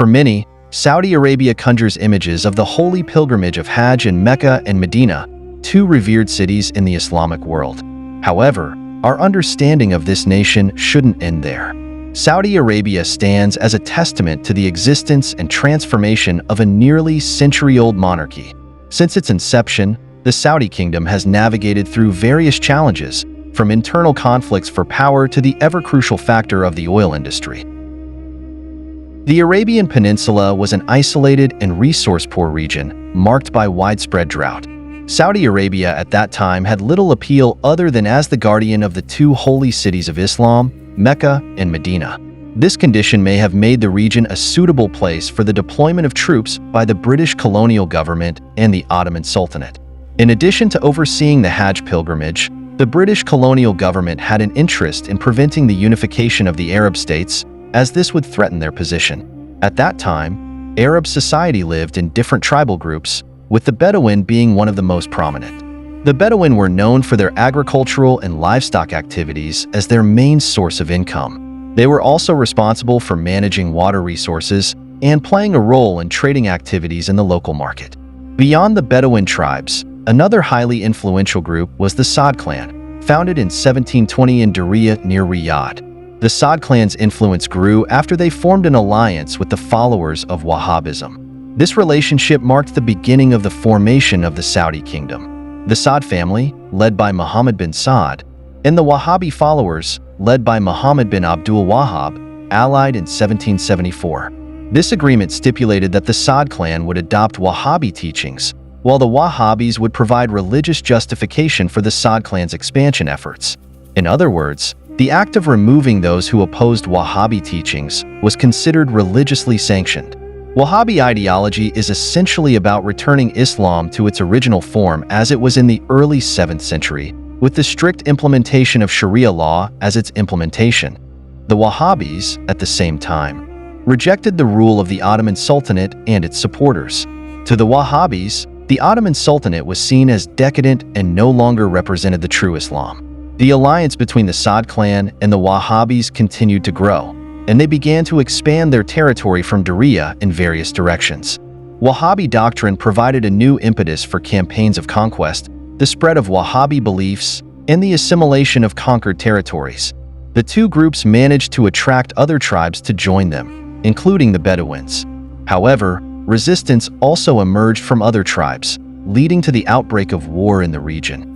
For many, Saudi Arabia conjures images of the holy pilgrimage of Hajj in Mecca and Medina, two revered cities in the Islamic world. However, our understanding of this nation shouldn't end there. Saudi Arabia stands as a testament to the existence and transformation of a nearly century-old monarchy. Since its inception, the Saudi kingdom has navigated through various challenges, from internal conflicts for power to the ever-crucial factor of the oil industry. The Arabian Peninsula was an isolated and resource-poor region, marked by widespread drought. Saudi Arabia at that time had little appeal other than as the guardian of the two holy cities of Islam, Mecca and Medina. This condition may have made the region a suitable place for the deployment of troops by the British colonial government and the Ottoman Sultanate. In addition to overseeing the Hajj pilgrimage, the British colonial government had an interest in preventing the unification of the Arab states, as this would threaten their position. At that time, Arab society lived in different tribal groups, with the Bedouin being one of the most prominent. The Bedouin were known for their agricultural and livestock activities as their main source of income. They were also responsible for managing water resources and playing a role in trading activities in the local market. Beyond the Bedouin tribes, another highly influential group was the Saad clan, founded in 1720 in Diriyah near Riyadh. The Saad clan's influence grew after they formed an alliance with the followers of Wahhabism. This relationship marked the beginning of the formation of the Saudi kingdom. The Saad family, led by Muhammad bin Saad, and the Wahhabi followers, led by Muhammad bin Abdul Wahhab, allied in 1774. This agreement stipulated that the Saad clan would adopt Wahhabi teachings, while the Wahhabis would provide religious justification for the Saad clan's expansion efforts. In other words, the act of removing those who opposed Wahhabi teachings was considered religiously sanctioned. Wahhabi ideology is essentially about returning Islam to its original form as it was in the early 7th century, with the strict implementation of Sharia law as its implementation. The Wahhabis, at the same time, rejected the rule of the Ottoman Sultanate and its supporters. To the Wahhabis, the Ottoman Sultanate was seen as decadent and no longer represented the true Islam. The alliance between the Saad clan and the Wahhabis continued to grow, and they began to expand their territory from Diriyah in various directions. Wahhabi doctrine provided a new impetus for campaigns of conquest, the spread of Wahhabi beliefs, and the assimilation of conquered territories. The two groups managed to attract other tribes to join them, including the Bedouins. However, resistance also emerged from other tribes, leading to the outbreak of war in the region.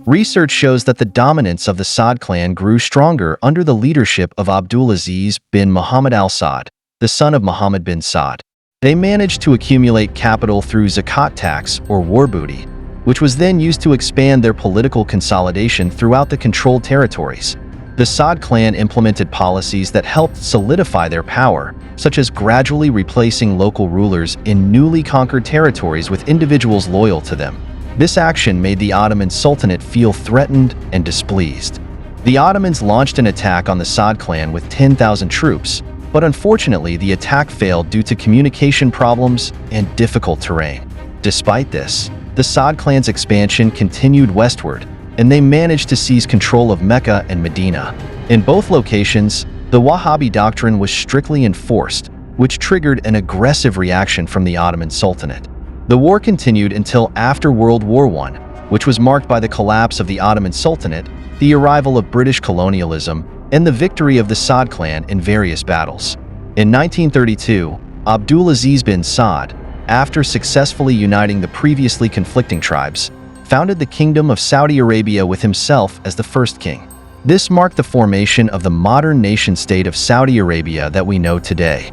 Research shows that the dominance of the Saad clan grew stronger under the leadership of Abdulaziz bin Muhammad al-Saad, the son of Muhammad bin Saad. They managed to accumulate capital through zakat tax or war booty, which was then used to expand their political consolidation throughout the controlled territories. The Saad clan implemented policies that helped solidify their power, such as gradually replacing local rulers in newly conquered territories with individuals loyal to them. This action made the Ottoman Sultanate feel threatened and displeased. The Ottomans launched an attack on the Saad clan with 10,000 troops, but unfortunately the attack failed due to communication problems and difficult terrain. Despite this, the Saad clan's expansion continued westward, and they managed to seize control of Mecca and Medina. In both locations, the Wahhabi doctrine was strictly enforced, which triggered an aggressive reaction from the Ottoman Sultanate. The war continued until after World War I, which was marked by the collapse of the Ottoman Sultanate, the arrival of British colonialism, and the victory of the Saad clan in various battles. In 1932, Abdulaziz bin Saad, after successfully uniting the previously conflicting tribes, founded the Kingdom of Saudi Arabia with himself as the first king. This marked the formation of the modern nation-state of Saudi Arabia that we know today.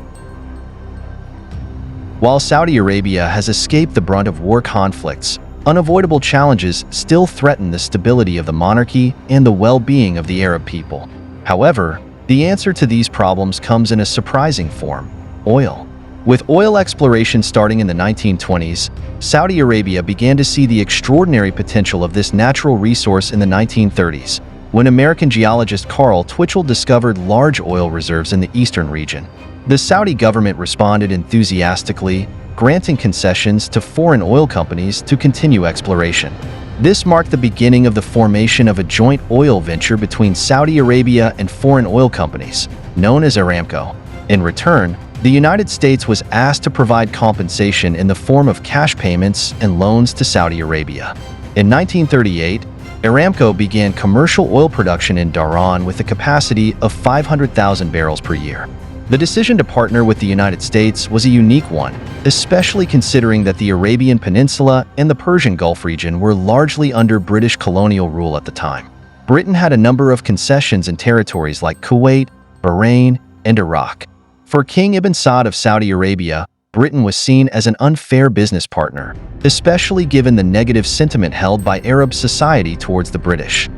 While Saudi Arabia has escaped the brunt of war conflicts, unavoidable challenges still threaten the stability of the monarchy and the well-being of the Arab people. However, the answer to these problems comes in a surprising form: oil. With oil exploration starting in the 1920s, Saudi Arabia began to see the extraordinary potential of this natural resource in the 1930s, when American geologist Carl Twitchell discovered large oil reserves in the eastern region. The Saudi government responded enthusiastically, granting concessions to foreign oil companies to continue exploration. This marked the beginning of the formation of a joint oil venture between Saudi Arabia and foreign oil companies, known as Aramco. In return, the United States was asked to provide compensation in the form of cash payments and loans to Saudi Arabia. In 1938, Aramco began commercial oil production in Dhahran with a capacity of 500,000 barrels per year. The decision to partner with the United States was a unique one, especially considering that the Arabian Peninsula and the Persian Gulf region were largely under British colonial rule at the time. Britain had a number of concessions in territories like Kuwait, Bahrain, and Iraq. For King Ibn Saud of Saudi Arabia, Britain was seen as an unfair business partner, especially given the negative sentiment held by Arab society towards the British.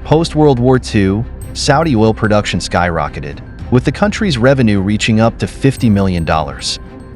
Post-World War II, Saudi oil production skyrocketed, with the country's revenue reaching up to $50 million.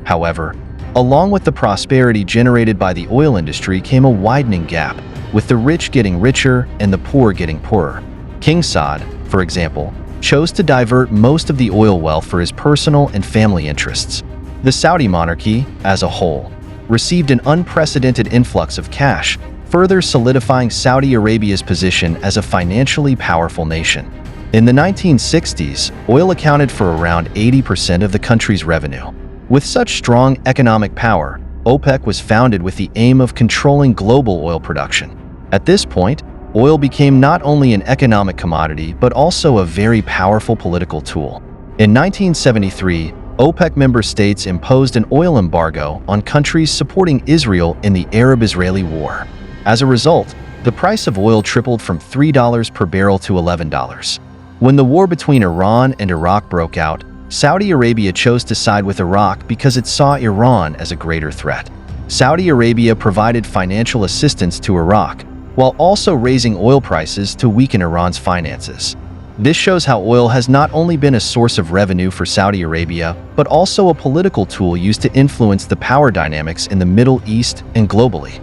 However, along with the prosperity generated by the oil industry came a widening gap, with the rich getting richer and the poor getting poorer. King Saud, for example, chose to divert most of the oil wealth for his personal and family interests. The Saudi monarchy, as a whole, received an unprecedented influx of cash, further solidifying Saudi Arabia's position as a financially powerful nation. In the 1960s, oil accounted for around 80% of the country's revenue. With such strong economic power, OPEC was founded with the aim of controlling global oil production. At this point, oil became not only an economic commodity but also a very powerful political tool. In 1973, OPEC member states imposed an oil embargo on countries supporting Israel in the Arab-Israeli War. As a result, the price of oil tripled from $3 per barrel to $11. When the war between Iran and Iraq broke out, Saudi Arabia chose to side with Iraq because it saw Iran as a greater threat. Saudi Arabia provided financial assistance to Iraq, while also raising oil prices to weaken Iran's finances. This shows how oil has not only been a source of revenue for Saudi Arabia, but also a political tool used to influence the power dynamics in the Middle East and globally.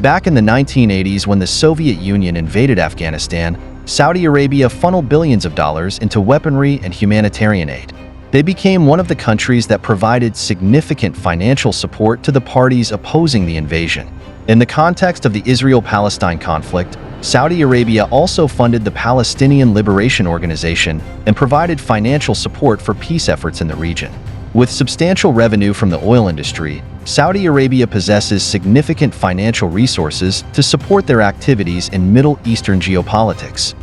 Back in the 1980s, when the Soviet Union invaded Afghanistan, Saudi Arabia funneled billions of dollars into weaponry and humanitarian aid. They became one of the countries that provided significant financial support to the parties opposing the invasion. In the context of the Israel-Palestine conflict, Saudi Arabia also funded the Palestinian Liberation Organization and provided financial support for peace efforts in the region. With substantial revenue from the oil industry, Saudi Arabia possesses significant financial resources to support their activities in Middle Eastern geopolitics.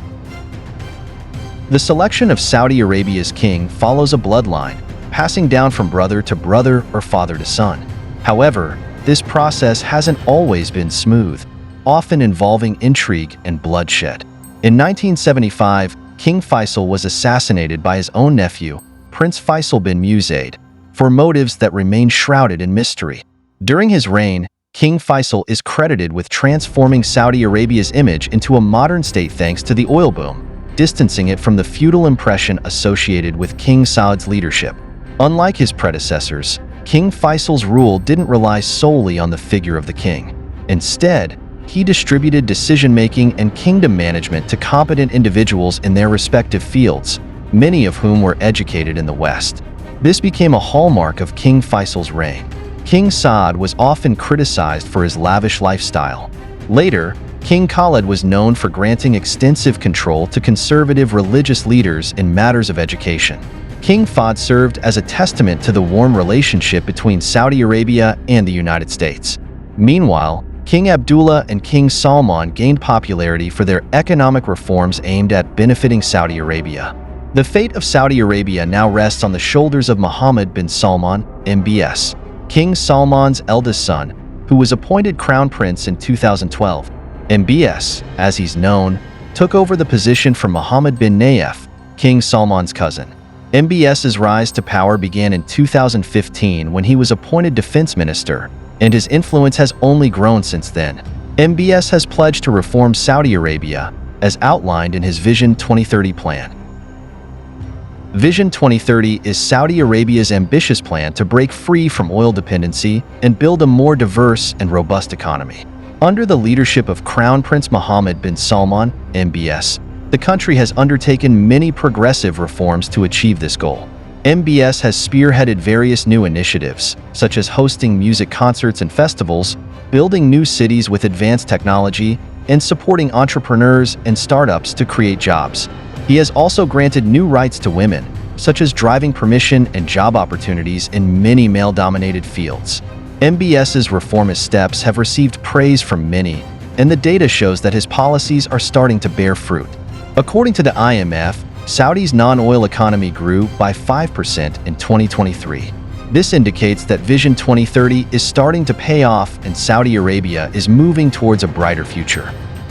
The selection of Saudi Arabia's king follows a bloodline, passing down from brother to brother or father to son. However, this process hasn't always been smooth, often involving intrigue and bloodshed. In 1975, King Faisal was assassinated by his own nephew, Prince Faisal bin Musaid, for motives that remain shrouded in mystery. During his reign, King Faisal is credited with transforming Saudi Arabia's image into a modern state thanks to the oil boom, distancing it from the feudal impression associated with King Saud's leadership. Unlike his predecessors, King Faisal's rule didn't rely solely on the figure of the king. Instead, he distributed decision-making and kingdom management to competent individuals in their respective fields, many of whom were educated in the West. This became a hallmark of King Faisal's reign. King Saud was often criticized for his lavish lifestyle. Later, King Khalid was known for granting extensive control to conservative religious leaders in matters of education. King Fahd served as a testament to the warm relationship between Saudi Arabia and the United States. Meanwhile, King Abdullah and King Salman gained popularity for their economic reforms aimed at benefiting Saudi Arabia. The fate of Saudi Arabia now rests on the shoulders of Mohammed bin Salman, MBS, King Salman's eldest son, who was appointed crown prince in 2012. MBS, as he's known, took over the position from Mohammed bin Nayef, King Salman's cousin. MBS's rise to power began in 2015 when he was appointed defense minister, and his influence has only grown since then. MBS has pledged to reform Saudi Arabia, as outlined in his Vision 2030 plan. Vision 2030 is Saudi Arabia's ambitious plan to break free from oil dependency and build a more diverse and robust economy. Under the leadership of Crown Prince Mohammed bin Salman, MBS, the country has undertaken many progressive reforms to achieve this goal. MBS has spearheaded various new initiatives, such as hosting music concerts and festivals, building new cities with advanced technology, and supporting entrepreneurs and startups to create jobs. He has also granted new rights to women, such as driving permission and job opportunities in many male-dominated fields. MBS's reformist steps have received praise from many, and the data shows that his policies are starting to bear fruit. According to the IMF, Saudi's non-oil economy grew by 5% in 2023. This indicates that Vision 2030 is starting to pay off and Saudi Arabia is moving towards a brighter future.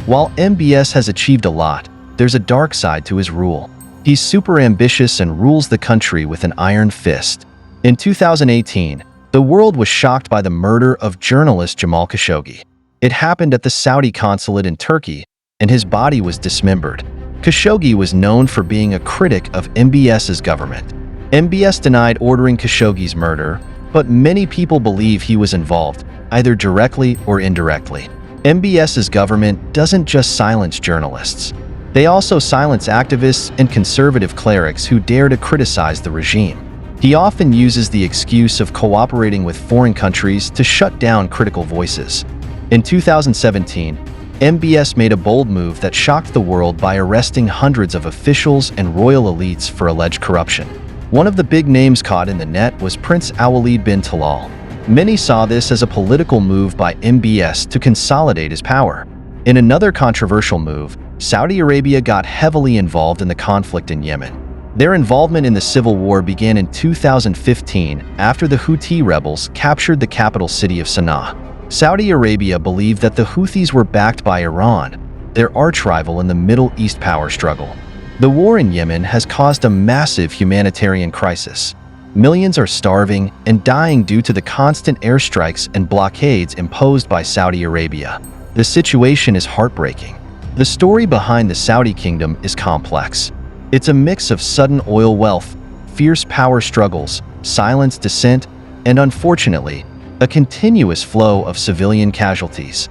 While MBS has achieved a lot, there's a dark side to his rule. He's super ambitious and rules the country with an iron fist. In 2018, the world was shocked by the murder of journalist Jamal Khashoggi. It happened at the Saudi consulate in Turkey, and his body was dismembered. Khashoggi was known for being a critic of MBS's government. MBS denied ordering Khashoggi's murder, but many people believe he was involved, either directly or indirectly. MBS's government doesn't just silence journalists. They also silence activists and conservative clerics who dare to criticize the regime. He often uses the excuse of cooperating with foreign countries to shut down critical voices. In 2017, MBS made a bold move that shocked the world by arresting hundreds of officials and royal elites for alleged corruption. One of the big names caught in the net was Prince Al-Walid bin Talal. Many saw this as a political move by MBS to consolidate his power. In another controversial move, Saudi Arabia got heavily involved in the conflict in Yemen. Their involvement in the civil war began in 2015 after the Houthi rebels captured the capital city of Sana'a. Saudi Arabia believed that the Houthis were backed by Iran, their arch-rival in the Middle East power struggle. The war in Yemen has caused a massive humanitarian crisis. Millions are starving and dying due to the constant airstrikes and blockades imposed by Saudi Arabia. The situation is heartbreaking. The story behind the Saudi kingdom is complex. It's a mix of sudden oil wealth, fierce power struggles, silent dissent, and unfortunately, a continuous flow of civilian casualties.